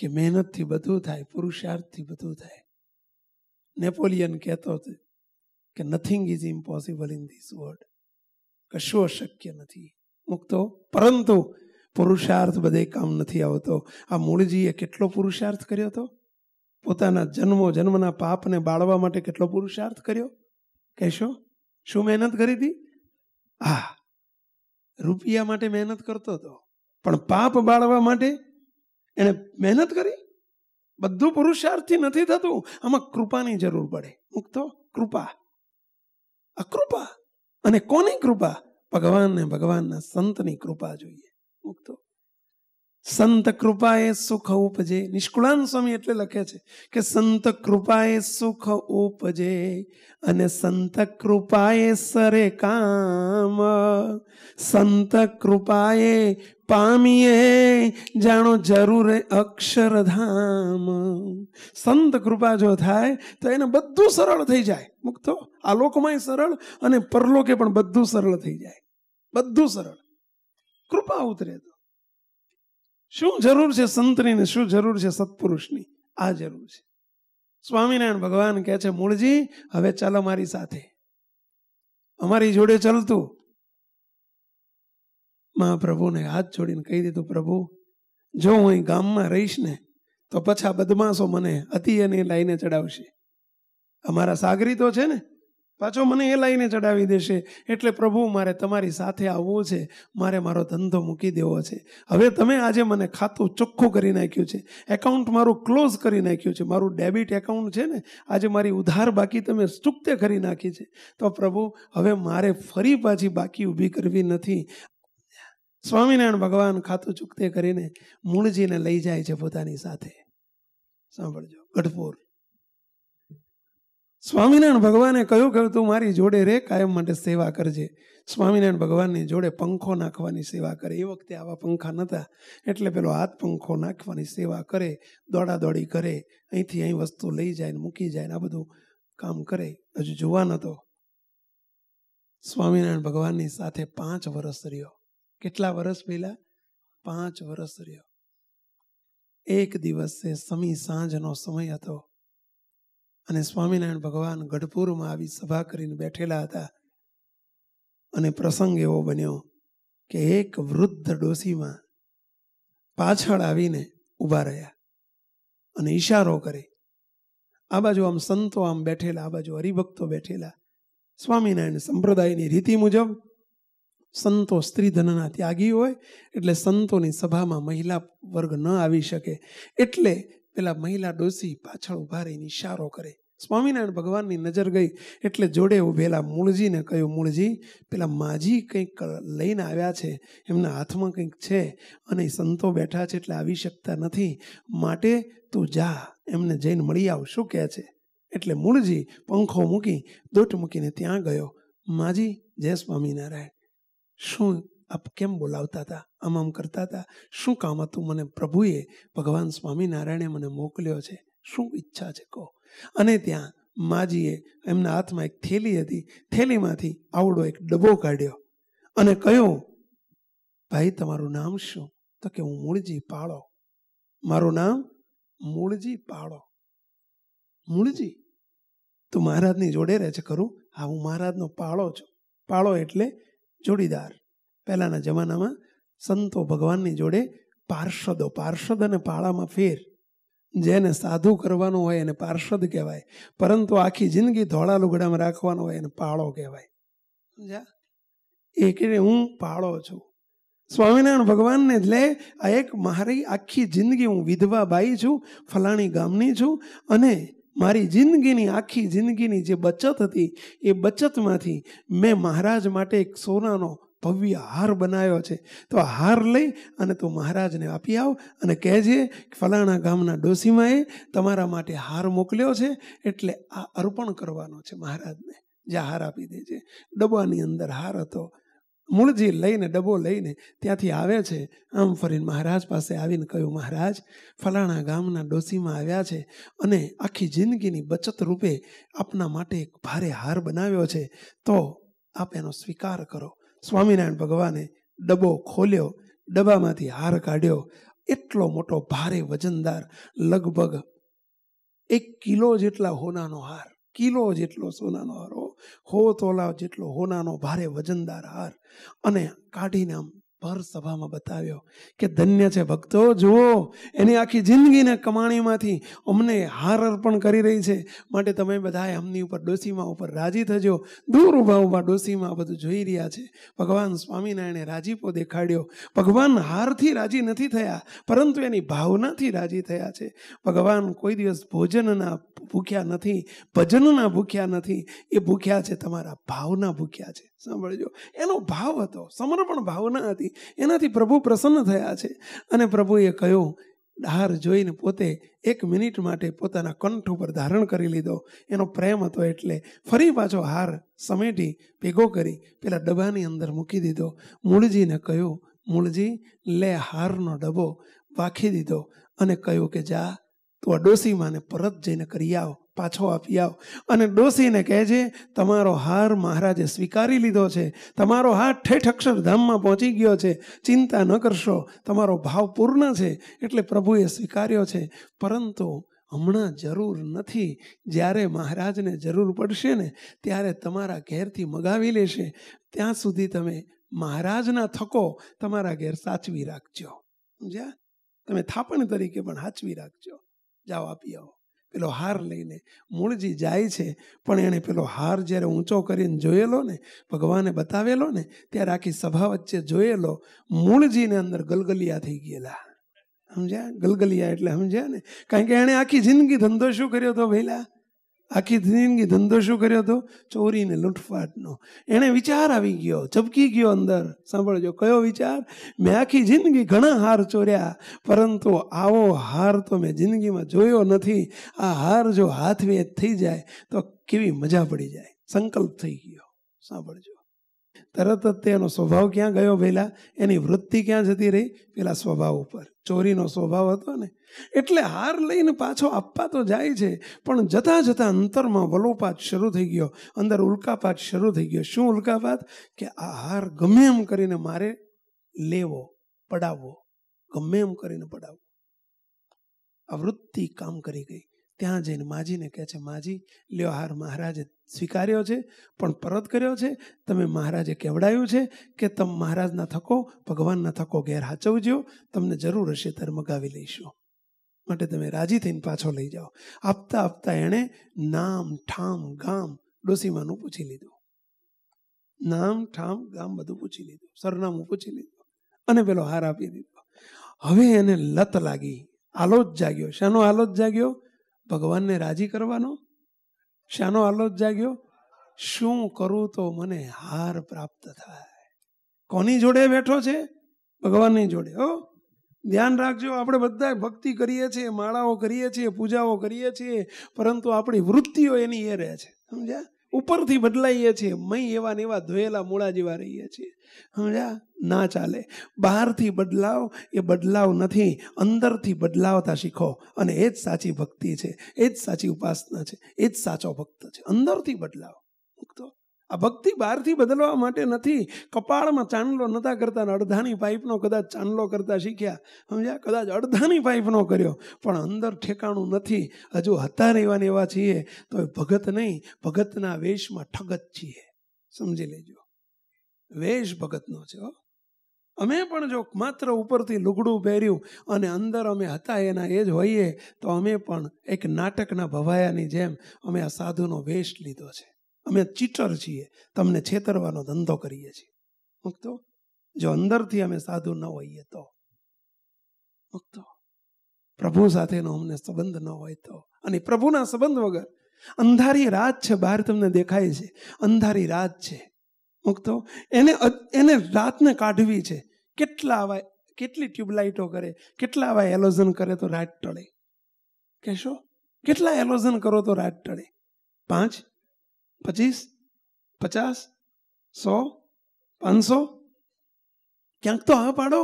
કે મહેનતથી બધું થાય, પુરુષાર્થથી બધું થાય. નેપોલિયન કહેતો હતો કે nothing is impossible in this world. કશું અશક્ય નથી મુક્તો, પરંતુ પુરુષાર્થ બધે કામ નથી આવતો. આ મૂળજીએ કેટલો પુરુષાર્થ કર્યો હતો. પોતાના જન્મના પાપને બાળવા માટે કેટલો પુરુષાર્થ કર્યો કહેશો? શું મહેનત કરી હતી? રૂપિયા માટે મહેનત કરતો હતો, પણ પાપ બાળવા માટે એને મહેનત કરી. બધું પુરુષાર્થથી નથી થતું. આમાં કૃપાની જરૂર પડે મુક્તો. કૃપા, અકૃપા. અને કોની કૃપા? ભગવાનને ભગવાનના સંતની કૃપા જોઈએ મુક્તો. સંત કૃપાએ સુખ ઉપજે. નિષ્કુળાન સ્વામી એટલે લખે છે કે સંત કૃપાએ સુખ ઉપજે અને સંત કૃપાએ સરે કામ. સંત કૃપાએ પામીએ જાણો જરૂર અક્ષરધામ. સંત કૃપા જો થાય તો એને બધું સરળ થઈ જાય મુક્તો. આ લોકમાંય સરળ અને પરલોકે પણ બધું સરળ થઈ જાય. બધું સરળ. કૃપા ઉતરે તો શું જરૂર છે સંતની ને શું જરૂર છે સત્પુરુષની? આ જરૂર છે. સ્વામિનારાયણ ભગવાન કહે છે મૂળજી હવે ચાલો મારી સાથે, અમારી જોડે ચાલતું. મહાપ્રભુને હાથ જોડીને કહી દીધું, પ્રભુ જો હું અહીં ગામમાં રહીશ ને તો પછા બદમાશો મને અતિ એને લાઈને ચડાવશે. અમારા સાગરી તો છે ને, પાછો મને એ લાઈને ચડાવી દેશે. એટલે પ્રભુ મારે તમારી સાથે આવવું છે, મારે મારો ધંધો મૂકી દેવો છે. હવે તમે આજે મને ખાતું ચોખ્ખું કરી નાખ્યું છે, એકાઉન્ટ મારું ક્લોઝ કરી નાખ્યું છે. મારું ડેબિટ એકાઉન્ટ છે ને, આજે મારી ઉધાર બાકી તમે ચૂકતે કરી નાખી છે. તો પ્રભુ હવે મારે ફરી પાછી બાકી ઊભી કરવી નથી. સ્વામિનારાયણ ભગવાન ખાતું ચૂકતે કરીને મૂળજીને લઈ જાય છે પોતાની સાથે. સાંભળજો, ગઢપુર. સ્વામિનારાયણ ભગવાને કહ્યું તું મારી જોડે રે, કાયમ માટે સેવા કરજે. સ્વામિનારાયણ ભગવાનની જોડે પંખો નાખવાની સેવા કરે. એ વખતે આવા પંખા નહોતા, એટલે પેલો હાથ પંખો નાખવાની સેવા કરે, દોડાદોડી કરે, અહીંથી અહીં વસ્તુ લઈ જાય ને મૂકી જાય ને આ બધું કામ કરે. હજુ જોવા નતો. સ્વામિનારાયણ ભગવાનની સાથે 5 વર્ષ રહ્યો. કેટલા વર્ષ પહેલા? 5 વર્ષ રહ્યો. એક દિવસે સમી સાંજનો સમય હતો અને સ્વામિનારાયણ ભગવાન ગઢપુરમાં આવી સભા કરીને બેઠેલા હતા. અને પ્રસંગ એવો બન્યો કે એક વૃદ્ધ ડોસીમાં પાછળ આવીને ઊભા રહ્યા અને ઈશારો કરે. આ બાજુ આમ સંતો આમ બેઠેલા, આ બાજુ હરિભક્તો બેઠેલા. સ્વામિનારાયણ સંપ્રદાયની રીતિ મુજબ સંતો સ્ત્રી ધનના ત્યાગી હોય એટલે સંતોની સભામાં મહિલા વર્ગ ન આવી શકે. એટલે પેલા મહિલા ડોસી પાછળ ઉભા રહીને ઈશારો કરે. સ્વામિનારાયણ ભગવાનની નજર ગઈ એટલે જોડે ઉભેલા મૂળજીને કહ્યું, મૂળજી પેલા માજી કંઈક લઈને આવ્યા છે, એમના હાથમાં કંઈક છે અને સંતો બેઠા છે એટલે આવી શકતા નથી, માટે તું જા એમને જઈને મળી આવ. શું કહે છે? એટલે મૂળજી પંખો મૂકી દોટ મૂકીને ત્યાં ગયો. માજી જય સ્વામિનારાયણ. શું આપ કેમ બોલાવતા હતા? આમ કરતા હતા? શું કામ હતું? મને પ્રભુએ ભગવાન સ્વામિનારાયણે મને મોકલ્યો છે. શું ઈચ્છા છે કહો. અને ત્યાં માજીએ એમના હાથમાં એક થેલી હતી, થેલીમાંથી આવડો એક ડબ્બો કાઢ્યો અને કહ્યું, ભાઈ તમારું નામ શું? તો કે હું મૂળજી પાળો. મારું નામ મૂળજી પાળો. મૂળજી તું મહારાજની જોડે રહે છે ખરું? હા, હું મહારાજનો પાળો છું. પાળો એટલે જોડીદાર. પહેલાના જમાનામાં સંતો ભગવાનની જોડે પાર્ષદો, પાર્ષદ અને પાળામાં ફેર. જેને સાધુ કરવાનું હોય એને પાર્ષદ કહેવાય, પરંતુ આખી જિંદગી ધોળા લુગડામાં રાખવાનું હોય એને પાળો કહેવાય. સમજ્યા? એ કે હું પાળો છું. સ્વામિનારાયણ ભગવાનને જ લે. આ એક મારી આખી જિંદગી હું વિધવા બાઈ છું, ફલાણી ગામની છું, અને મારી જિંદગીની આખી જિંદગીની જે બચત હતી એ બચતમાંથી મેં મહારાજ માટે એક સોનાનો ભવ્ય હાર બનાવ્યો છે. તો આ હાર લઈ અને તું મહારાજને આપી આવ અને કહેજે ફલાણા ગામના ડોસીમાએ તમારા માટે હાર મોકલ્યો છે, એટલે આ અર્પણ કરવાનો છે મહારાજને. જ્યાં હાર આપી દેજે. ડબ્બાની અંદર હાર હતો. મૂળજી લઈને ડબ્બો લઈને ત્યાંથી આવે છે. આમ ફરીને મહારાજ પાસે આવીને કહ્યું, મહારાજ ફલાણા ગામના ડોસીમાં આવ્યા છે અને આખી જિંદગીની બચત રૂપે આપના માટે એક ભારે હાર બનાવ્યો છે, તો આપ એનો સ્વીકાર કરો. સ્વામિનારાયણ ભગવાને ડબ્બો ખોલ્યો, ડબ્બામાંથી હાર કાઢ્યો એટલો મોટો ભારે વજનદાર, લગભગ 1 કિલો જેટલા હોનાનો હાર, કિલો જેટલો સોનાનો હાર, હો તોલા જેટલો હોનાનો ભારે વજનદાર હાર, અને કાઢીને આમ ભર સભામાં બતાવ્યો કે ધન્ય છે ભક્તો, જુઓ એની આખી જિંદગીને કમાણીમાંથી અમને હાર અર્પણ કરી રહી છે, માટે તમે બધા એમની ઉપર, ડોસીમા ઉપર રાજી થજો. દૂર ઉભા ઉભા ડોસીમા બધું જોઈ રહ્યા છે. ભગવાન સ્વામિનારાયણે રાજીપો દેખાડ્યો. ભગવાન હારથી રાજી નથી થયા, પરંતુ એની ભાવનાથી રાજી થયા છે. ભગવાન કોઈ દિવસ ભોજનના ભૂખ્યા નથી, ભજનના ભૂખ્યા નથી, એ ભૂખ્યા છે તમારા ભાવના ભૂખ્યા છે. સાંભળજો, એનો ભાવ હતો, સમર્પણ ભાવના હતી, એનાથી પ્રભુ પ્રસન્ન થયા છે. અને પ્રભુએ કહ્યું, હાર જોઈને પોતે 1 મિનિટ માટે પોતાના કંઠ ઉપર ધારણ કરી લીધો. એનો પ્રેમ હતો એટલે ફરી પાછો હાર સમેટી ભેગો કરી પેલા ડબ્બાની અંદર મૂકી દીધો. મૂળજીને કહ્યું, મૂળજી લે હારનો ડબ્બો, વાખી દીધો અને કહ્યું કે જા તું આ ડોસીમાને પરત જઈને કરી આવ, પાછો આપી આવ, અને ડોસીને કહેજે તમારો હાર મહારાજે સ્વીકારી લીધો છે, તમારો હાર ઠેઠ અક્ષરધામમાં પહોંચી ગયો છે, ચિંતા ન કરશો, તમારો ભાવ પૂર્ણ છે, એટલે પ્રભુએ સ્વીકાર્યો છે. પરંતુ હમણાં જરૂર નથી, જ્યારે મહારાજને જરૂર પડશે ને ત્યારે તમારા ઘેરથી મગાવી લેશે, ત્યાં સુધી તમે મહારાજના થકો તમારા ઘેર સાચવી રાખજો. સમજ્યા? તમે થાપણ તરીકે પણ સાચવી રાખજો. જાઓ આપી આવો. પેલો હાર લઈને મૂળજી જાય છે, પણ એણે પેલો હાર જ્યારે ઊંચો કરીને જોયેલો ને, ભગવાને બતાવેલો ને, ત્યારે આખી સભા વચ્ચે જોયેલો, મૂળજીને અંદર ગલગલિયા થઈ ગયેલા. સમજ્યા? ગલગલિયા એટલે સમજ્યા ને? કારણ કે એણે આખી જિંદગી ધંધો શું કર્યો હતો ભઈલા? આખી જિંદગી ધંધો શું કર્યો હતો? ચોરીને લૂંટફાટનો. એણે વિચાર આવી ગયો, ઝબકી ગયો અંદર. સાંભળજો, કયો વિચાર? મેં આખી જિંદગી ઘણા હાર ચોર્યા, પરંતુ આવો હાર તો મેં જિંદગીમાં જોયો નથી. આ હાર જો હાથ વેચ થઈ જાય તો કેવી મજા પડી જાય. સંકલ્પ થઈ ગયો. સાંભળજો, તરત જ તેનો સ્વભાવ ક્યાં ગયો ભઈલા? એની વૃત્તિ ક્યાં જતી રહી? પેલા સ્વભાવ ઉપર. ચોરીનો સ્વભાવ હતો ને, એટલે હાર લઈને પાછો આપવા તો જાય છે, પણ જતા જતા અંતરમાં વલોપાત શરૂ થઈ ગયો, અંદર ઉલ્કાપાત શરૂ થઈ ગયો. શું ઉલ્કાપાત? કે આ હાર ગમે એમ કરીને મારે લેવો, પડાવવો, ગમે એમ કરીને પડાવવો. આ વૃત્તિ કામ કરી ગઈ. ત્યાં જઈને માજીને કહે છે, માજી લ્યો હાર મહારાજે સ્વીકાર્યો છે, પણ પરત કર્યો છે. તમે મહારાજે કહેવડાયું છે કે તમે મહારાજના થકો, ભગવાનના થકો ઘેર હાચવજો, તમને જરૂર હશે ત્યારે મગાવી લઈશું, માટે તમે રાજી થઈને પાછો લઈ જાઓ. આપતા આપતા એણે નામ ઠામ ગામ ડોસીમાનું પૂછી લીધું. નામ ઠામ ગામ બધું પૂછી લીધું, સરનામું પૂછી લીધું, અને પેલો હાર આપી દીધો. હવે એને લત લાગી, આલોચ જાગ્યો. શાનો આલોચ જાગ્યો? ભગવાનને રાજી કરવાનો. શાનો આલોચ જાગ્યો? શું કરું તો મને હાર પ્રાપ્ત થાય. કોની જોડે બેઠો છે? ભગવાનની જોડે. હો, ધ્યાન રાખજો. આપણે બધા ભક્તિ કરીએ છીએ, માળાઓ કરીએ છીએ, પૂજાઓ કરીએ છીએ, પરંતુ આપણી વૃત્તિઓ એની એ રહે છે. સમજ્યા? ઉપરથી બદલાઈએ છીએ, મય એવા ને એવા ધોયેલા મૂળા જેવા રહીએ છીએ. સમજ્યા? ના ચાલે. બહારથી બદલાવ એ બદલાવ નથી, અંદરથી બદલાવતા શીખો, અને એ જ સાચી ભક્તિ છે, એ જ સાચી ઉપાસના છે, એ જ સાચો ભક્ત છે. અંદરથી બદલાવ. આ ભક્તિ બહારથી બદલવા માટે નથી. કપાળમાં ચાંદલો નતા કરતા, અડધાની પાઇપનો કદાચ ચાંદલો કરતા શીખ્યા. સમજ્યા? કદાચ અડધાની પાઇપનો કર્યો, પણ અંદર ઠેકાણું નથી. હજુ હતા રહેવાને એવા છીએ તો ભગત નહીં, ભગતના વેશમાં ઠગત છીએ. સમજી લેજો, વેશ ભગતનો છે. અમે પણ જો માત્ર ઉપરથી લુગડું પહેર્યું અને અંદર અમે હતા એના એ જ હોઈએ, તો અમે પણ એક નાટકના ભવાયાની જેમ અમે આ સાધુનો વેશ લીધો છે. અમે ચીટર છીએ, તમને છેતરવાનો ધંધો કરીએ છીએ. મુક્તો, જો અંદરથી અમે સાધુ ન હોઈએ તો. મુક્તો, પ્રભુ સાથેનો અમને સંબંધ ન હોય તો. અને પ્રભુના સંબંધ વગર અંધારી રાત છે, બહાર તમને દેખાય છે, અંધારી રાત છે. મુક્તો, એને રાતને કાઢવી છે. કેટલી ટ્યુબલાઇટો કરે, કેટલા આવા એલોઝન કરે તો રાત ટળે? કહેશો, કેટલા એલોઝન કરો તો રાત ટળે? 5, 25, 50, 100, 500? ક્યાંક તો હા પાડો.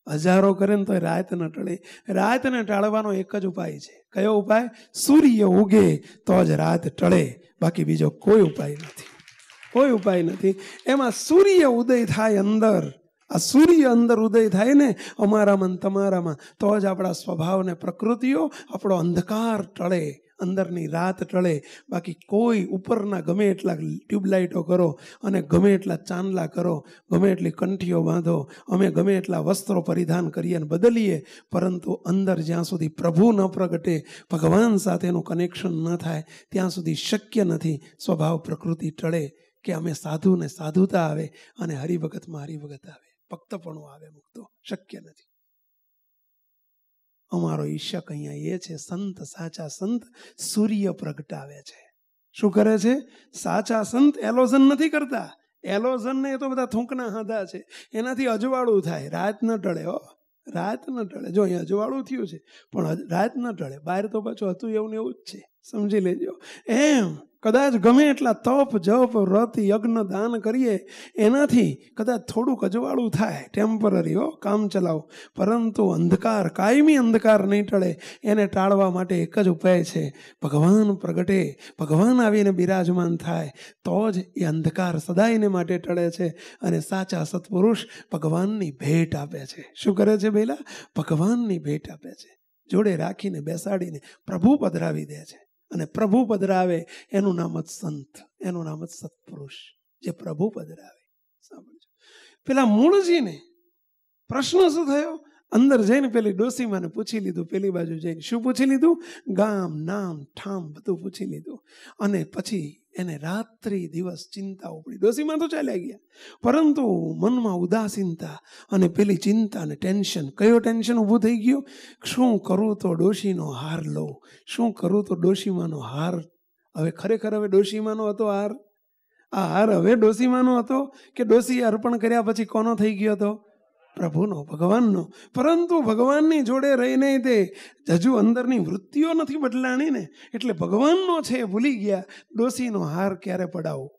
1000 કરે ને તો રાત ન ટળે. રાતને ટાળવાનો એક જ ઉપાય છે. કયો ઉપાય? સૂર્ય ઉગે તો જ રાત ટળે, બાકી બીજો કોઈ ઉપાય નથી. કોઈ ઉપાય નથી. એમાં સૂર્ય ઉદય થાય અંદર આ સૂર્ય અંદર ઉદય થાય ને અમારામાં તમારામાં, તો જ આપણા સ્વભાવને પ્રકૃતિઓ, આપણો અંધકાર ટળે, અંદરની રાત ટળે. બાકી કોઈ ઉપરના ગમે એટલા ટ્યુબલાઇટો કરો અને ગમે એટલા ચાંદલા કરો, ગમે એટલી કંઠીઓ બાંધો, અમે ગમે એટલા વસ્ત્રો પરિધાન કરીએ અને બદલીએ, પરંતુ અંદર જ્યાં સુધી પ્રભુ ન પ્રગટે, ભગવાન સાથેનું કનેક્શન ન થાય, ત્યાં સુધી શક્ય નથી સ્વભાવ પ્રકૃતિ ટળે કે અમે સાધુ ને સાધુતા આવે અને હરિભગતમાં હરિભગત આવે, ભક્તપણું આવે. મુક્તો શક્ય નથી. અમારો ઈશક અહીંયા એ છે, સંત સાચા સંત સૂર્ય પ્રગટાવે છે. શું કરે છે? સાચા સંત એલોઝન નથી કરતા. એલોઝન ને એ તો બધા થૂંકના હાંધા છે, એનાથી અજવાળું થાય, રાત ન ટળે. રાત ન ટળે. જો અહીંયા અજવાળું થયું છે પણ રાત ન ટળે. બહાર તો પાછું હતું એવું ને એવું જ છે, સમજી લેજો. એમ કદાચ ગમે એટલા તપ જપ વ્રત યજ્ઞ દાન કરીએ, એનાથી કદાચ થોડુંક અજવાળું થાય, ટેમ્પરરી, કામ ચલાવો, પરંતુ અંધકાર, કાયમી અંધકાર નહીં ટળે. એને ટાળવા માટે એક જ ઉપાય છે, ભગવાન પ્રગટે, ભગવાન આવીને બિરાજમાન થાય, તો જ એ અંધકાર સદાયને માટે ટળે છે. અને સાચા સત્પુરુષ ભગવાનની ભેટ આપે છે. શું કરે છે ભઈલા? ભગવાનની ભેટ આપે છે. જોડે રાખીને બેસાડીને પ્રભુ પધરાવી દે છે. અને પ્રભુ પધરાવે એનું નામ જ સંત, એનું નામ જ સત્પુરુષ, જે પ્રભુ પધરાવે. સાંભળજો. પેલા મૂળજીને પ્રશ્ન શું થયો? અંદર જઈને પેલી ડોસીમાને પૂછી લીધું. પેલી બાજુ જઈને શું પૂછી લીધું? ગામ, નામ, ઠામ બધું પૂછી લીધું. અને પછી એને રાત્રિ દિવસ ચિંતા ઉપડી. ડોસીમાં તો ચાલ્યા ગયા, પરંતુ મનમાં ઉદાસીનતા અને પેલી ચિંતા ને ટેન્શન. કયો ટેન્શન ઊભું થઈ ગયું? શું કરું તો ડોશીનો હાર લઉં, શું કરું તો ડોશીમાનો હાર. હવે ખરેખર હવે ડોશીમાનો હતો હાર? આ હાર હવે ડોશીમાનો હતો કે ડોશીએ અર્પણ કર્યા પછી કોનો થઈ ગયો હતો? પ્રભુનો, ભગવાનનો. પરંતુ ભગવાનની જોડે રહીને તે હજુ અંદરની વૃત્તિઓ નથી બદલાણી ને, એટલે ભગવાનનો છે ભૂલી ગયા. ડોસીનો હાર ક્યારે પડાવો?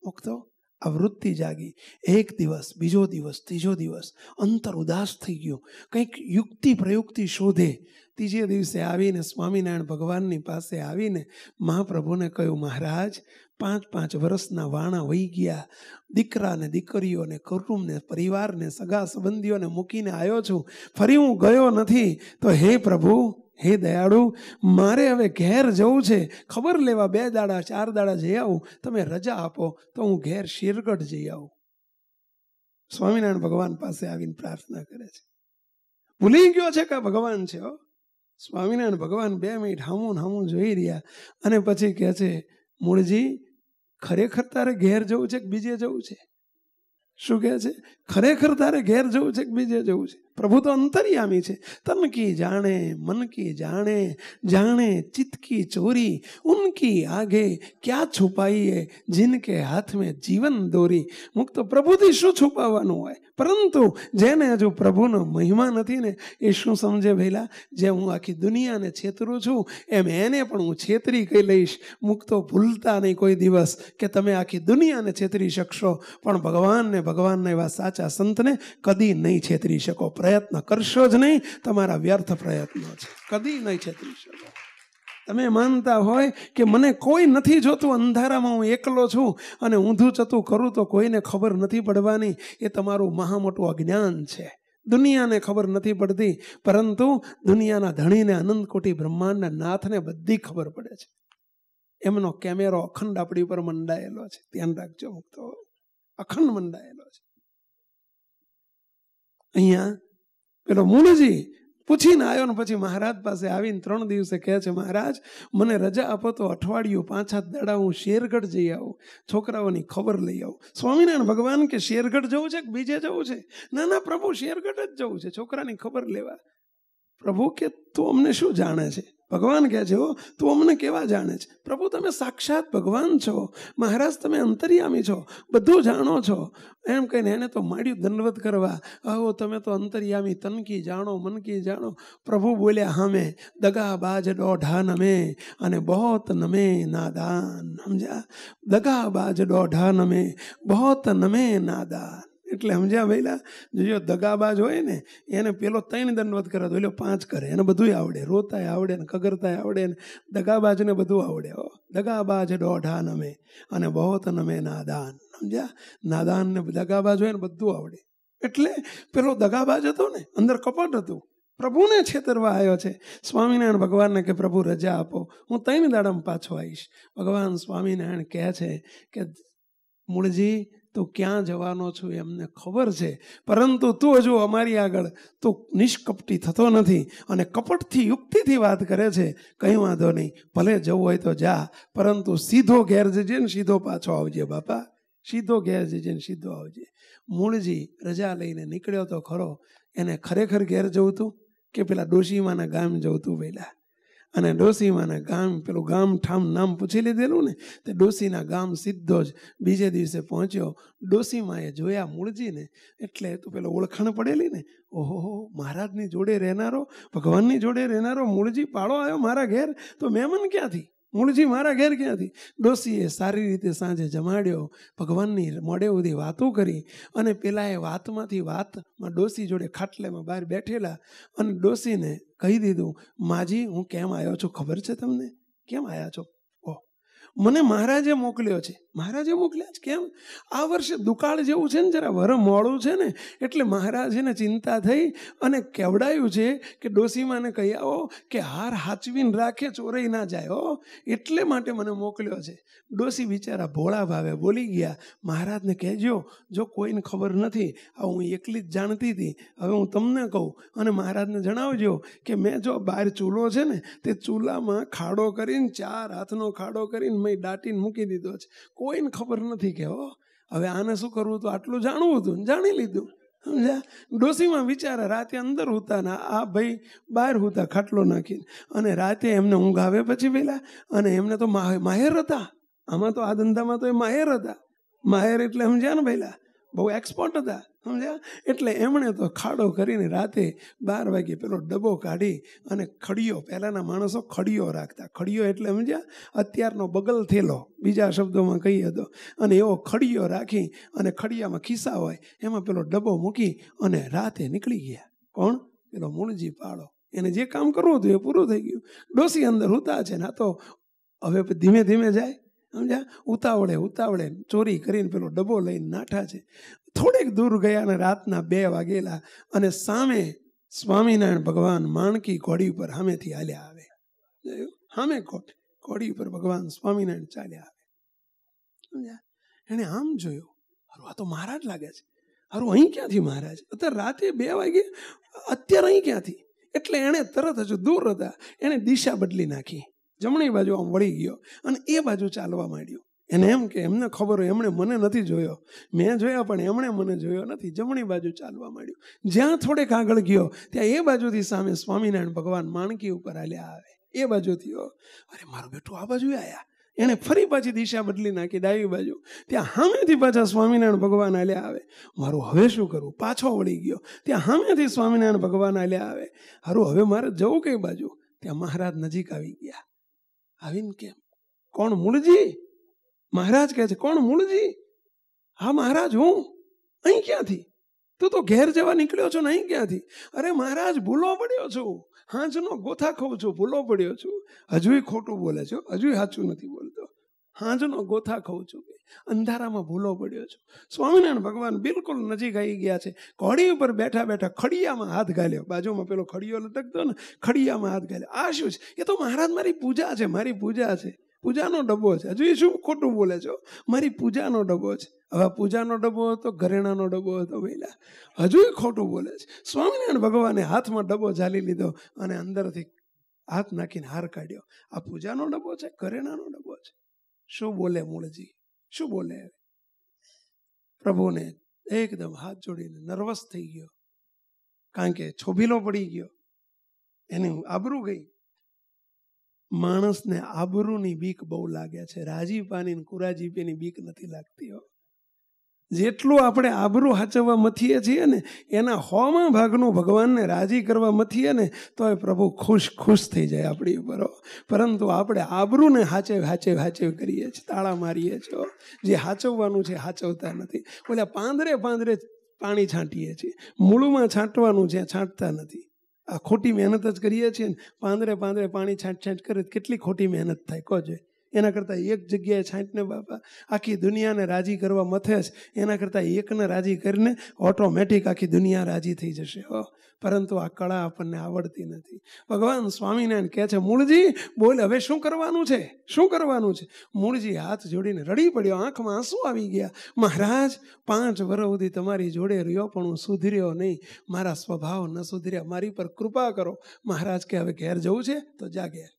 મુક્તો આ વૃત્તિ જાગી. એક દિવસ, બીજો દિવસ, ત્રીજો દિવસ, અંતર ઉદાસ થઈ ગયું. કંઈક યુક્તિ પ્રયુક્તિ શોધે. ત્રીજે દિવસે આવીને સ્વામિનારાયણ ભગવાનની પાસે આવીને મહાપ્રભુને કહ્યું, મહારાજ 5-5 વર્ષના વાણા વહી ગયા, દીકરાને દીકરીઓને કુટુંબને પરિવારને સગા સંબંધીઓને મૂકીને આવ્યો છું, ફરી હું ગયો નથી. તો હે પ્રભુ, હે દયાળુ, મારે હવે ઘેર જવું છે, ખબર લેવા 2 દાડા 4 દાડા જઈ આવું, તમે રજા આપો તો હું ઘેર શેરગઢ જઈ આવું. સ્વામિનારાયણ ભગવાન પાસે આવીને પ્રાર્થના કરે છે. ભૂલી ગયો છે કે ભગવાન છે. સ્વામિનારાયણ ભગવાન 2 મિનિટ હામું જોઈ રહ્યા અને પછી કહે છે, મૂળજી, ખરેખર તારે ઘેર જવું છે કે બીજે જવું છે? શું કહે છે? ખરેખર તારે ઘેર જવું છે કે બીજે જવું છે? પ્રભુ તો અંતર્યામી છે. તન કી જાણે, મન કી જાણે, જાણે ચિત્ત કી ચોરી, ઉનકી આગે ક્યાં છુપાઈએ, જિનકે હાથ મેં જીવન દોરી. મુક્ત પ્રભુથી શું છુપાવવાનું હોય? પરંતુ જેને હજુ પ્રભુનો મહિમા નથી ને, એ શું સમજે ભઈલા? જે હું આખી દુનિયાને છેતરું છું, એમ એને પણ હું છેતરી કઈ લઈશ. મુક્તો ભૂલતા નહીં કોઈ દિવસ કે તમે આખી દુનિયાને છેતરી શકશો, પણ ભગવાનના એવા સાચા સંતને કદી નહીં છેતરી શકો. પ્રયત્ન કરશો જ નહીં, તમારા વ્યર્થ પ્રયત્નો છે, કદી નહીં છેતરી શકો. તમે માનતા હોય કે મને કોઈ નથી જોતું, અંધારામાં હું એકલો છું અને ઊંધું ચતું કરું તો કોઈને ખબર નથી પડવાની, એ તમારું મહા મોટું અજ્ઞાન છે. દુનિયાને ખબર નથી પડતી, પરંતુ દુનિયાના ધણીને, અનંત કોટી બ્રહ્માંડના નાથને બધી ખબર પડે છે. એમનો કેમેરો અખંડ આપણી ઉપર મંડાયેલો છે. ધ્યાન રાખજો મુક્તો, અખંડ મંડાયેલો છે. અહીંયા પેલો મૂળજી પૂછીને આવ્યો ને પછી મહારાજ પાસે આવીને 3 દિવસે કહે છે, મહારાજ મને રજા આપો તો અઠવાડિયું 5-7 દાડા હું શેરગઢ જઈ આવું, છોકરાઓની ખબર લઈ આવું. સ્વામિનારાયણ ભગવાન કે શેરગઢ જવું છે કે બીજે જવું છે? ના પ્રભુ, શેરગઢ જ જવું છે, છોકરાની ખબર લેવા. પ્રભુ કે તું અમને શું જાણે છે? ભગવાન કહે છે, તું અમને કેવા જાણે છે? પ્રભુ, તમે સાક્ષાત ભગવાન છો. મહારાજ, તમે અંતર્યામી છો, બધું જાણો છો. એમ કહીને એને તો માંડ્યું દંડવત કરવા. આવો તમે તો અંતર્યામી, તનકી જાણો, મનકી જાણો. પ્રભુ બોલ્યા, હામે દગાબાજ દોઢા નમે અને બહોત નમે નાદાન. સમજ્યા? દગાબાજ દોઢા નમે, બહોત નમે નાદાન. એટલે સમજ્યા ભઈલા? જો દગાબાજ હોય ને, એને પેલો 3 દંડવત કરે તો 5 કરે. એને બધું આવડે, રોતાય આવડે ને કગરતાય આવડે ને દગાબાજને બધું આવડે. દગાબાજ દોઢા નમે અને બહોત નમે નાદાન. સમજ્યા? નાદાન ને દગાબાજ હોય ને બધું આવડે. એટલે પેલો દગાબાજ હતો ને, અંદર કપટ હતું, પ્રભુને છેતરવા આવ્યો છે. સ્વામિનારાયણ ભગવાનને કે પ્રભુ રજા આપો, હું 3 દાડામાં પાછો આવીશ. ભગવાન સ્વામિનારાયણ કહે છે કે મૂળજી તું ક્યાં જવાનો છું એમને ખબર છે, પરંતુ તું હજુ અમારી આગળ તું નિષ્કપટી થતો નથી અને કપટથી યુક્તિથી વાત કરે છે. કંઈ વાંધો નહીં, ભલે જવું હોય તો જા, પરંતુ સીધો ઘેર જજે ને સીધો પાછો આવજે બાપા, સીધો ઘેર જજે ને સીધો આવજે. મૂળજી રજા લઈને નીકળ્યો તો ખરો, એને ખરેખર ઘેર જવું હતું કે પેલા ડોશીમાના ગામ જવું હતું પહેલા. અને ડોશીમાના ગામ, પેલું ગામ ઠામ નામ પૂછી લીધેલું ને, તે ડોશીના ગામ સીધો જ બીજે દિવસે પહોંચ્યો. ડોશીમાએ જોયા મૂળજીને એટલે તો પેલો ઓળખાણ પડેલી ને, ઓહો મહારાજની જોડે રહેનારો, ભગવાનની જોડે રહેનારો મૂળજી પાળો આવ્યો મારા ઘેર, તો મહેમાન ક્યાંથી, મૂળજી મારા ઘેર ક્યાંથી. ડોશીએ સારી રીતે સાંજે જમાડ્યો, ભગવાનની મોડે સુધી વાતો કરી, અને પેલા એ વાતમાંથી વાતમાં ડોશી જોડે ખાટલેમાં બહાર બેઠેલા, અને ડોશીને કહી દીધું, માજી હું કેમ આવ્યો છું ખબર છે તમને? કેમ આવ્યા છો? મને મહારાજે મોકલ્યો છે. મહારાજે મોકલ્યા છે? કેમ? આ વર્ષે દુકાળ જેવું છે ને, જરા વર મોડું છે ને, એટલે મહારાજને ચિંતા થઈ અને કેવડાયું છે કે ડોશીમાને કહી આવો કે હાર હાચવીને રાખે, ચોરાઈ ના જાય હો, એટલે માટે મને મોકલ્યો છે. ડોશી બિચારા ભોળા ભાવે બોલી ગયા, મહારાજને કહેજો જો કોઈને ખબર નથી, આ હું એકલી જ જાણતી હતી, હવે હું તમને કહું, અને મહારાજને જણાવજો કે મેં જો બહાર ચૂલો છે ને, તે ચૂલામાં ખાડો કરીને, 4 હાથનો ખાડો કરીને મેં દાટીને મૂકી દીધો છે, કોઈને ખબર નથી કે હો. હવે આને શું કરવું હતું, આટલું જાણવું હતું ને જાણી લીધું, સમજ્યા? ડોશીમાં બિચારા રાતે અંદર હોતા ને આ ભાઈ બહાર હોતા ખાટલો નાખીને, અને રાતે એમને ઊંઘ આવે પછી પેલા, અને એમને તો માહેર હતા આમાં, તો આ ધંધામાં તો એ માહેર હતા. માહેર એટલે સમજ્યા ને પહેલા, બહુ એક્સપર્ટ હતા, સમજ્યા? એટલે એમણે તો ખાડો કરીને રાતે 12 વાગે પેલો ડબ્બો કાઢી અને ખડીયો, પહેલાંના માણસો ખડીયો રાખતા, ખડીયો એટલે સમજ્યા અત્યારનો બગલ થેલો બીજા શબ્દોમાં કહીએ તો, અને એવો ખડીયો રાખી અને ખડિયામાં ખિસ્સા હોય એમાં પેલો ડબ્બો મૂકી અને રાતે નીકળી ગયા. કોણ? પેલો મૂળજી પાડો. એને જે કામ કરવું હતું એ પૂરું થઈ ગયું. ડોશી અંદર હુતા છે ને, આ તો હવે ધીમે ધીમે જાય, સમજ્યા? ઉતાવળે ચોરી કરીને પેલો ડબ્બો લઈને નાઠા છે. થોડેક દૂર ગયા અને રાતના 2 વાગેલા, અને સામે સ્વામિનારાયણ ભગવાન માણકી ઘોડી ઉપર સામેથી હાલ્યા આવે. સામે ઘોડી ઉપર ભગવાન સ્વામિનારાયણ ચાલ્યા આવે, સમજ્યા? એને આમ જોયું, હારું આ તો મહારાજ લાગે છે, હારું અહીં ક્યાંથી મહારાજ, અત્યારે રાતે 2 વાગે, અત્યારે અહીં ક્યાંથી? એટલે એણે તરત હજુ દૂર હતા, એણે દિશા બદલી નાખી, જમણી બાજુ આમ વળી ગયો અને એ બાજુ ચાલવા માંડ્યો. એને એમ કે એમને ખબર હોય, એમણે મને નથી જોયો, મેં જોયા પણ એમણે મને જોયો નથી. જમણી બાજુ ચાલવા માંડ્યું. જ્યાં થોડેક આગળ ગયો ત્યાં એ બાજુથી સામે સ્વામિનારાયણ ભગવાન માણકી ઉપર હાલ્યા આવે, એ બાજુથી. અરે મારું બેટું આ બાજુ આવ્યા. એણે ફરી પાછી દિશા બદલી નાખી, ડાબી બાજુ. ત્યાં સામેથી પાછા સ્વામિનારાયણ ભગવાન હાલ્યા આવે. મારું હવે શું કરવું? પાછો વળી ગયો. ત્યાં સામેથી સ્વામિનારાયણ ભગવાન હાલ્યા આવે. હારું હવે મારે જવું કઈ બાજુ? ત્યાં મહારાજ નજીક આવી ગયા. આવીને કેમ? કોણ? મૂળજી. મહારાજ કહે છે, કોણ? મૂળજી. હા મહારાજ હું. અહીં ક્યાંથી? તું તો ઘેર જવા નીકળ્યો છો ને, અહીં ક્યાંથી? અરે મહારાજ ભૂલો પડ્યો છું, હાંજનો ગોથા ખાઉં છું, ભૂલો પડ્યો છું. હજુય ખોટું બોલે છે, હજુય સાચું નથી બોલતો. હાંજનો ગોથા ખાઉં છું, અંધારામાં ભૂલો પડ્યો છું. સ્વામિનારાયણ ભગવાન બિલકુલ નજીક આવી ગયા છે. ઘોડી ઉપર બેઠા બેઠા ખડિયામાં હાથ ગાલ્યો, બાજુમાં પેલો ખડિયો લટકતો ને, ખડિયામાં હાથ ગાલ્યો. આ શું છે? એ તો મહારાજ મારી પૂજા છે, મારી પૂજા છે, પૂજાનો ડબ્બો છે. હજુ એ શું ખોટું બોલે છો? મારી પૂજાનો ડબ્બો છે. હવે પૂજાનો ડબ્બો હતો, ઘરેણાનો ડબ્બો હતો પહેલા, હજુ ખોટું બોલે છે. સ્વામિનારાયણ ભગવાને હાથમાં ડબ્બો ઝાલી લીધો અને અંદરથી હાથ નાખીને હાર કાઢ્યો. આ પૂજાનો ડબ્બો છે, ઘરેણાનો ડબ્બો છે? શું બોલે મૂળજી? શું બોલે? પ્રભુને એકદમ હાથ જોડીને નર્વસ થઈ ગયો, કારણ કે છોભીલો પડી ગયો, એની આબરૂ ગઈ. માણસને આબરૂની બીક બહુ લાગે છે, રાજીપાની કુરાજીપીની બીક નથી લાગતી. જેટલું આપણે આબરૂ હાચવવા મથીએ છીએ ને, એના 100મા ભાગનું ભગવાનને રાજી કરવા મથીએ ને, તો એ પ્રભુ ખુશ થઈ જાય આપણી ઉપર. પરંતુ આપણે આબરૂને હાચવ કરીએ છીએ, તાળા મારીએ છીએ. જે હાચવવાનું છે હાચવતા નથી. ઓલા પાંદરે પાણી છાંટીએ છીએ, મૂળમાં છાંટવાનું છે, છાંટતા નથી. આ ખોટી મહેનત જ કરીએ છીએ ને. પાંદરે પાણી છાંટ કરે, કેટલી ખોટી મહેનત થાય કહો જોઈએ. એના કરતાં એક જગ્યાએ છાંટને બાપા આખી દુનિયાને રાજી કરવા મથે જ, એના કરતાં એકને રાજી કરીને ઓટોમેટિક આખી દુનિયા રાજી થઈ જશે. પરંતુ આ કળા આપણને આવડતી નથી. ભગવાન સ્વામિનારાયણ કહે છે, મૂળજી બોલ હવે શું કરવાનું છે, શું કરવાનું છે? મૂળજી હાથ જોડીને રડી પડ્યો, આંખમાં આંસુ આવી ગયા. મહારાજ 5 વર્ષ સુધી તમારી જોડે રહ્યો પણ હું સુધર્યો નહીં, મારા સ્વભાવ ન સુધર્યા, મારી પર કૃપા કરો. મહારાજ કે હવે ઘેર જવું છે તો જા ઘેર.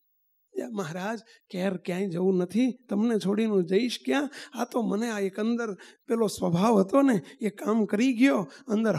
મહારાજ ઘેર ક્યાંય જવું નથી, તમને છોડીને જઈશ ક્યાં? આ તો મને આ એક અંદર પેલો સ્વભાવ હતો ને એ કામ કરી ગયો, અંદર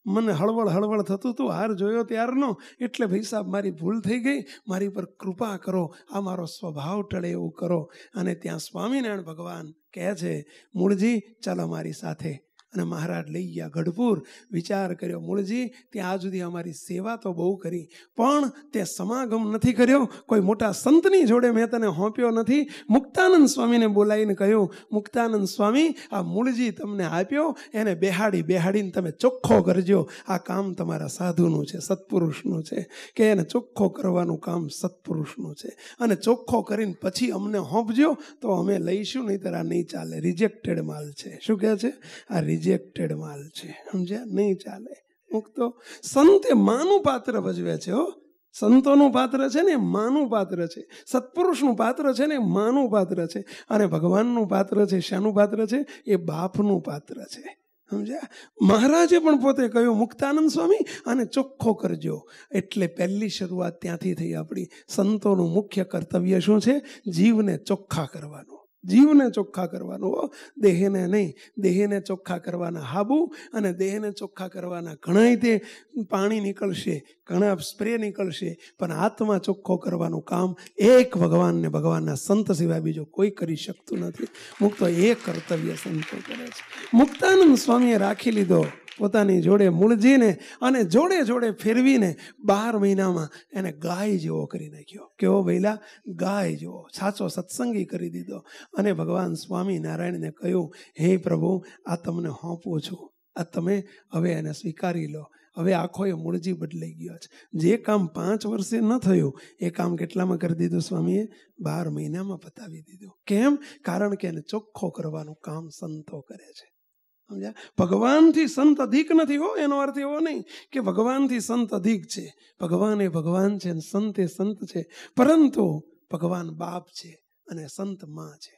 મને હળવળ થતું હતું હાર જોયો ત્યારનો, એટલે ભાઈ સાહેબ મારી ભૂલ થઈ ગઈ, મારી પર કૃપા કરો, આ મારો સ્વભાવ ટળે એવું કરો. અને ત્યાં સ્વામિનારાયણ ભગવાન કહે છે, મૂળજી ચાલો મારી સાથે. અને મહારાજ લઈ ગયા ગઢપુર. વિચાર કર્યો, મૂળજી ત્યાં આજ સુધી અમારી સેવા તો બહુ કરી, પણ તે સમાગમ નથી કર્યો, કોઈ મોટા સંતની જોડે મેં તને હોંપ્યો નથી. મુક્તાનંદ સ્વામીને બોલાવીને કહ્યું, મુક્તાનંદ સ્વામી આ મૂળજી તમને આપ્યો, એને બેહાડીને તમે ચોખ્ખો કરજો. આ કામ તમારા સાધુનું છે, સત્પુરુષનું છે, કે એને ચોખ્ખો કરવાનું કામ સત્પુરુષનું છે, અને ચોખ્ખો કરીને પછી અમને હોંપજો તો અમે લઈશું, નહીં તો આ નહીં ચાલે, રિજેક્ટેડ માલ છે. શું કહે છે? આ રિજેક્ટેડ માલ છે, સમજ્યા? નહીં ચાલે. મુક્તો સંત એ માનું પાત્ર ભજવે છે. સંતોનું પાત્ર છે ને માનું પાત્ર છે, સત્પુરુષનું પાત્ર છે ને માનું પાત્ર છે, અને ભગવાનનું પાત્ર છે શાનું પાત્ર છે? એ બાપનું પાત્ર છે. સમજ્યા? મહારાજે પણ પોતે કહ્યું, મુક્તાનંદ સ્વામી આને ચોખ્ખો કરજો. એટલે પહેલી શરૂઆત ત્યાંથી થઈ આપણી. સંતોનું મુખ્ય કર્તવ્ય શું છે? જીવને ચોખ્ખા કરવાનું. જીવને ચોખ્ખા કરવાનું, દેહને નહીં. દેહને ચોખ્ખા કરવાના હાબુ અને દેહને ચોખ્ખા કરવાના ઘણા તે પાણી નીકળશે, ઘણા સ્પ્રે નીકળશે, પણ આત્મા ચોખ્ખો કરવાનું કામ એક ભગવાનને ભગવાનના સંત સિવાય બીજો કોઈ કરી શકતું નથી. મુક્તો એ કર્તવ્ય સંતો કરે છે. મુક્તાનંદ સ્વામીએ રાખી લીધો પોતાની જોડે મૂળજીને, અને જોડે જોડે ફેરવીને 12 મહિનામાં એને ગાય જેવો કરી નાખ્યો. કેવો ભઈલા? ગાય જેવો, સાચો સત્સંગી કરી દીધો. અને ભગવાન સ્વામિનારાયણને કહ્યું, હે પ્રભુ આ તમને હોંપું છું, આ તમે હવે એને સ્વીકારી લો. હવે આખો એ મૂળજી બદલાઈ ગયો છે. જે કામ 5 વર્ષે ન થયું એ કામ કેટલામાં કરી દીધું સ્વામીએ? 12 મહિનામાં પતાવી દીધું. કેમ? કારણ કે એને ચોખ્ખો કરવાનું કામ સંતો કરે છે. સમજ્યા? ભગવાનથી સંત અધિક નથી હો, એનો અર્થ એવો નહીં કે ભગવાનથી સંત અધિક છે. ભગવાન એ ભગવાન છે, સંત એ સંત છે, પરંતુ ભગવાન બાપ છે અને સંત માં છે.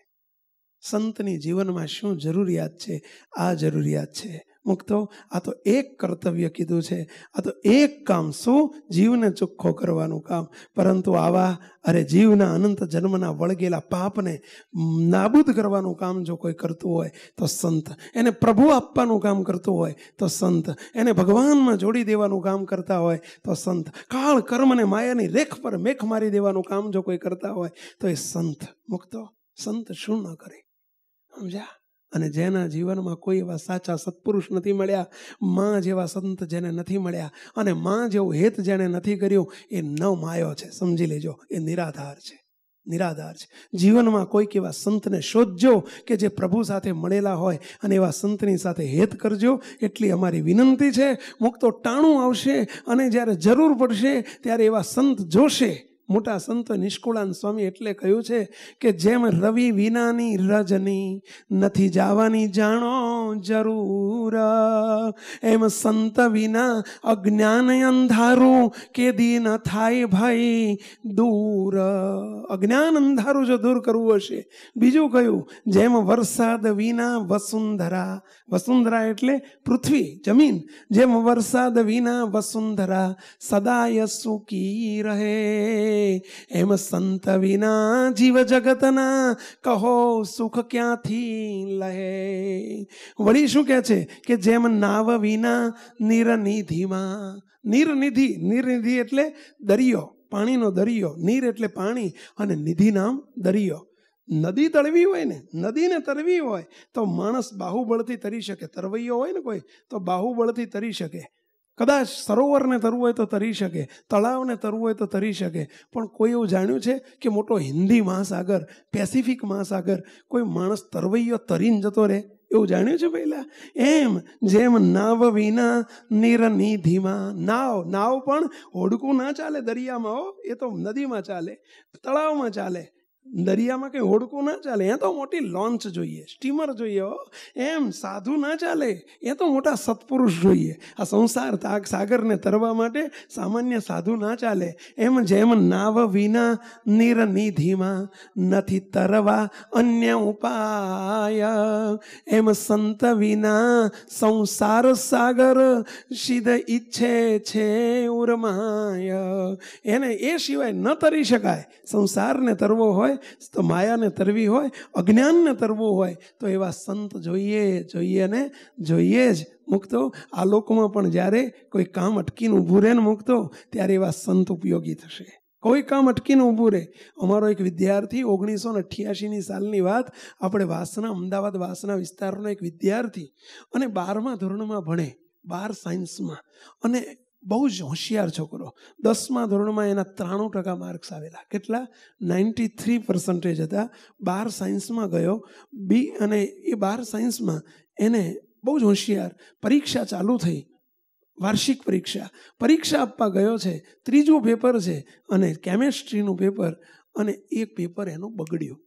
સંતની જીવનમાં શું જરૂરિયાત છે? આ જરૂરિયાત છે. મુક્તો આ તો એક કર્તવ્ય કીધું છે, આ તો એક કામ. શું? જીવને ચોખ્ખો કરવાનું કામ. પરંતુ આવા જીવના અનંત જન્મના વળગેલા પાપને નાબૂદ કરવાનું કામ જો કોઈ કરતું હોય તો સંત. એને પ્રભુ આપવાનું કામ કરતું હોય તો સંત. એને ભગવાનમાં જોડી દેવાનું કામ કરતા હોય તો સંત. કાળ કર્મ અને માયાની રેખ પર મેખ મારી દેવાનું કામ જો કોઈ કરતા હોય તો એ સંત. મુક્તો સંત શું ન કરે? સમજ્યા? અને જેના જીવનમાં કોઈ એવા સાચા સત્પુરુષ નથી મળ્યા, માં જેવા સંત જેને નથી મળ્યા, અને માં જેવું હેત જેને નથી કર્યું, એ ન માયો છે. સમજી લેજો, એ નિરાધાર છે. નિરાધાર છે. જીવનમાં કોઈક એવા સંતને શોધજો કે જે પ્રભુ સાથે મળેલા હોય, અને એવા સંતની સાથે હેત કરજો. એટલી અમારી વિનંતી છે. મુક્તો ટાણું આવશે અને જ્યારે જરૂર પડશે ત્યારે એવા સંત જોશે. મોટા સંતો નિષ્કુળાન સ્વામી એટલે કહ્યું છે કે જેમ રવિ વિનાની રજની નથી જવાની જાણો જરૂર, એમ સંત વિના અજ્ઞાન અંધારું કેદી ન થાય ભાઈ દૂર. અજ્ઞાન અંધારું જો દૂર કરવું હશે. બીજું કહ્યું, જેમ વરસાદ વિના વસુંધરા, વસુંધરા એટલે પૃથ્વી જમીન, જેમ વરસાદ વિના વસુંધરા સદાય સુકી રહે, એમ સંત વિના જીવ જગતના કહો સુખ ક્યાંથી લહે. વળી શું કહે છે કે જેમ નાવ વિના નિરનિધિમાં, નિરનિધિ એટલે દરિયો, પાણીનો દરિયો. નીર એટલે પાણી અને નિધિ નામ દરિયો. નદી તળવી હોય ને, નદીને તરવી હોય તો માણસ બાહુબળથી તરી શકે. તરવૈયો હોય ને કોઈ તો બાહુબળથી તરી શકે. કદાચ સરોવરને તરવું હોય તો તરી શકે, તળાવને તરવું હોય તો તરી શકે. પણ કોઈ એવું જાણ્યું છે કે મોટો હિન્દી મહાસાગર, પેસિફિક મહાસાગર, કોઈ માણસ તરવૈયો તરીને જતો રહે? એવું જાણ્યું છે પહેલા? એમ જેમ નાવ વિના નિરનિધિમાં, નાવ પણ હોડકું ના ચાલે દરિયામાં, એ તો નદીમાં ચાલે, તળાવમાં ચાલે. દરિયામાં કંઈ હોડકું ના ચાલે, એ તો મોટી લોન્ચ જોઈએ, સ્ટીમર જોઈએ. એમ સાધુ ના ચાલે, એ તો મોટા સત્પુરુષ જોઈએ. આ સંસાર સાગરને તરવા માટે સામાન્ય સાધુ ના ચાલે. એમ જેમ નાવ વિના નિરનિધિમાં નથી તરવા અન્ય ઉપાય, એમ સંત વિના સંસાર સાગર સિદ્ધ ઈચ્છે છે ઉર્માય. એને એ સિવાય ન તરી શકાય. સંસારને તરવો હોય તો, માયાને તરવી હોય, અજ્ઞાનને તરવું હોય તો એવા સંત જોઈએ ને જોઈએ જ. મુક્તો આ લોકમાં પણ જ્યારે કોઈ કામ અટકીને ઊભું રહે ને મુક્તો, ત્યારે એવા સંત ઉપયોગી થશે. કોઈ કામ અટકીને ઊભું રહે. અમારો એક વિદ્યાર્થી 1988ની સાલની વાત, આપણે વાસણા, અમદાવાદ વાસણા વિસ્તારનો એક વિદ્યાર્થી, અને 12મા ધોરણમાં ભણે, 12 સાયન્સમાં, અને બહુ જ હોશિયાર છોકરો. 10મા ધોરણમાં એના 93% માર્ક્સ આવેલા. કેટલા? 93% હતા. 12 સાયન્સમાં ગયો અને એ 12 સાયન્સમાં એને બહુ જ હોશિયાર. પરીક્ષા ચાલુ થઈ, વાર્ષિક પરીક્ષા આપવા ગયો છે. 3જું પેપર છે અને કેમેસ્ટ્રીનું પેપર, અને એ પેપર એનું બગડ્યું.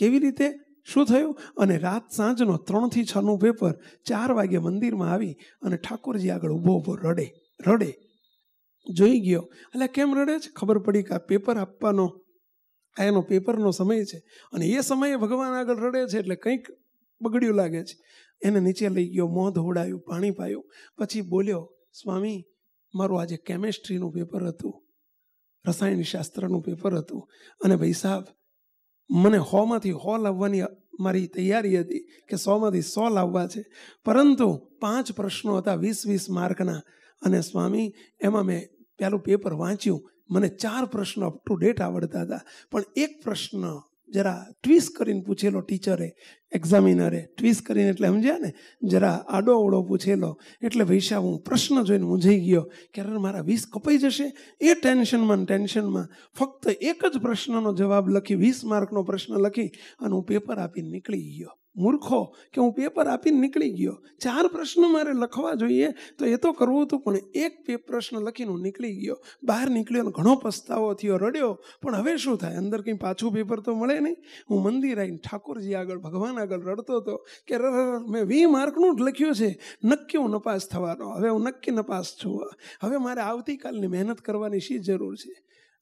કેવી રીતે? શું થયું? અને રાત સાંજનો 3 થી 6નું પેપર 4 વાગે મંદિરમાં આવી અને ઠાકોરજી આગળ ઊભો રડે. જોઈ ગયો, એટલે કેમ રડે છે? ખબર પડી કે આ પેપર આપવાનો, આ એનો પેપરનો સમય છે, અને એ સમયે ભગવાન આગળ રડે છે એટલે કંઈક બગડ્યું લાગે છે. એને નીચે લઈ ગયો, મોં ધોવડાયું, પાણી પાયું, પછી બોલ્યો, સ્વામી, મારું આજે કેમેસ્ટ્રીનું પેપર હતું, રસાયણશાસ્ત્રનું પેપર હતું, અને ભાઈ સાહેબ, મને 100માંથી 100 લાવવાની મારી તૈયારી હતી કે 100માંથી 100 લાવવા છે, પરંતુ 5 પ્રશ્નો હતા 20-20 માર્કના. અને સ્વામી, એમાં મેં પેલું પેપર વાંચ્યું, મને 4 પ્રશ્નો અપ ટુ ડેટ આવડતા હતા, પણ એક પ્રશ્ન જરા ટ્વિસ્ટ કરીને પૂછેલો ટીચરે, એક્ઝામિનરે ટ્વિસ્ટ કરીને, એટલે સમજ્યા ને, જરા આડો અવળો પૂછેલો. એટલે વૈશા હું પ્રશ્ન જોઈને મૂંઝાઈ ગયો કે મારા 20 કપાઈ જશે. એ ટેન્શનમાં ફક્ત એક જ પ્રશ્નનો જવાબ લખી, 20 માર્કનો પ્રશ્ન લખી અને હું પેપર આપીને નીકળી ગયો. મૂર્ખો કે હું પેપર આપીને નીકળી ગયો. 4 પ્રશ્નો મારે લખવા જોઈએ તો એ તો કરવું હતું, પણ એક પ્રશ્ન લખીને હું નીકળી ગયો. બહાર નીકળ્યો અને ઘણો પસ્તાવો થયો, રડ્યો. પણ હવે શું થાય? અંદર કંઈ પાછું પેપર તો મળે નહીં. હું મંદિર આવીને ઠાકોરજી આગળ, ભગવાન આગળ રડતો હતો કે મેં 20 માર્કનું જ લખ્યું છે, નક્કી હું નપાસ થવાનો. હવે હું નક્કી નપાસ છું. હવે મારે આવતીકાલની મહેનત કરવાની શી જરૂર છે?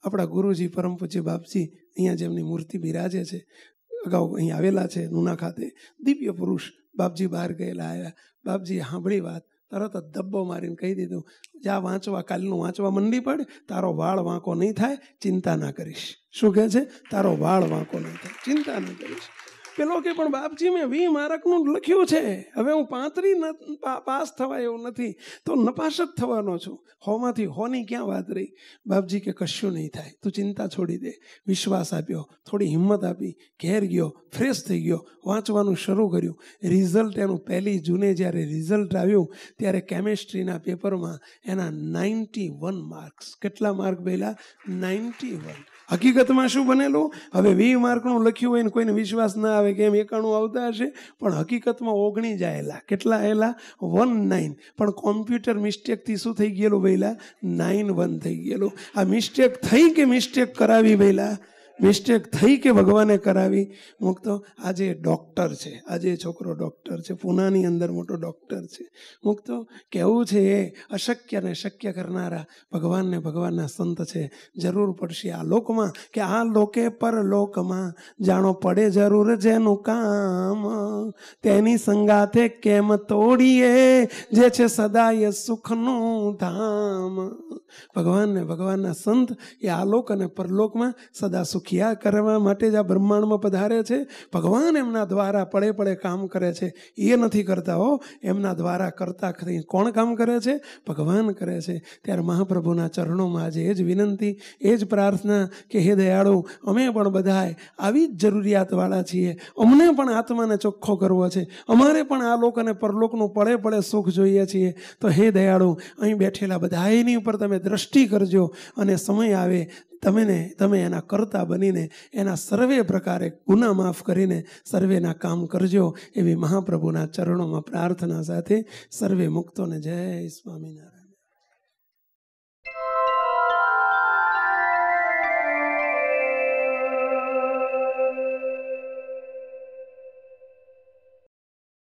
આપણા ગુરુજી પરમ પૂજ્ય બાપજી, અહીંયા જેમની મૂર્તિ બિરાજે છે, અગાઉ અહીં આવેલા છે નુના ખાતે, દિવ્ય પુરુષ. બાપજી બહાર ગયેલા આવ્યા, બાપજીએ સાંભળી વાત, તરત જ ધબ્બો મારીને કહી દીધું, જા વાંચવા, કાલનું વાંચવા મંડી પડ, તારો વાળ વાંકો નહીં થાય, ચિંતા ના કરીશ. શું કહે છે? તારો વાળ વાંકો નહીં થાય, ચિંતા ના કરીશ. પેલો કે પણ બાપજી, મેં 20 માર્કનું લખ્યું છે, હવે હું 35 પાસ થવાય એવું નથી, તો નપાસ જ થવાનો છું. 100માંથી 100ની ક્યાં વાત રહી? બાપજી કે કશું નહીં થાય, તું ચિંતા છોડી દે. વિશ્વાસ આપ્યો, થોડી હિંમત આપી, ઘેર ગયો, ફ્રેશ થઈ ગયો, વાંચવાનું શરૂ કર્યું. રિઝલ્ટ એનું 1 જૂને જ્યારે રિઝલ્ટ આવ્યું, ત્યારે કેમેસ્ટ્રીના પેપરમાં એના 91 માર્ક્સ. કેટલા માર્ક પહેલા? 91. હકીકતમાં શું બનેલું? હવે 20 માર્કનું લખ્યું હોય ને કોઈને વિશ્વાસ ના આવે કે એમ 91 આવતા હશે, પણ હકીકતમાં 19 જ આવેલા. કેટલા આવેલા? 19. પણ કોમ્પ્યુટર મિસ્ટેકથી શું થઈ ગયેલું પહેલા? 91 થઈ ગયેલું. આ મિસ્ટેક થઈ કે મિસ્ટેક કરાવી પહેલા? મિસ્ટેક થઈ કે ભગવાને કરાવી? મુક્તો આજે ડૉક્ટર છે, આજે છોકરો ડૉક્ટર છે, પૂનાની અંદર મોટો ડૉક્ટર છે. મુક્તો કહેવું છે એ અશક્યને શક્ય કરનારા ભગવાનને ભગવાનના સંત છે. જરૂર પડશે આ લોકમાં કે આ લોકે પરલોકમાં, જાણો પડે જરૂર જેનું કામ, તેની સંગાથે કેમ તોડીએ, જે છે સદાય સુખનું ધામ. ભગવાનને ભગવાનના સંત એ આ લોક અને પરલોકમાં સદા સુખી કરવા માટે જ આ બ્રહ્માંડમાં પધારે છે. ભગવાન એમના દ્વારા પડે પડે કામ કરે છે, એ નથી કરતા હો. એમના દ્વારા કરતા ખરી કોણ કામ કરે છે? ભગવાન કરે છે. ત્યારે મહાપ્રભુના ચરણોમાં આજે એ જ વિનંતી, એ જ પ્રાર્થના કે હે દયાળુ, અમે પણ બધાય આવી જ જરૂરિયાતવાળા છીએ. અમને પણ આત્માને ચોખ્ખો કરવો છે, અમારે પણ આ લોક અને પરલોકનું પડે પડે સુખ જોઈએ છીએ. તો હે દયાળુ, અહીં બેઠેલા બધાયની ઉપર તમે દ્રષ્ટિ કરજો, અને સમય આવે તમે એના કરતા બનીને એના સર્વે પ્રકારે ગુના માફ કરીને સર્વેના કામ કરજો. એવી મહાપ્રભુના ચરણોમાં પ્રાર્થના સાથે સર્વે મુક્તોને જય સ્વામિનારાયણ.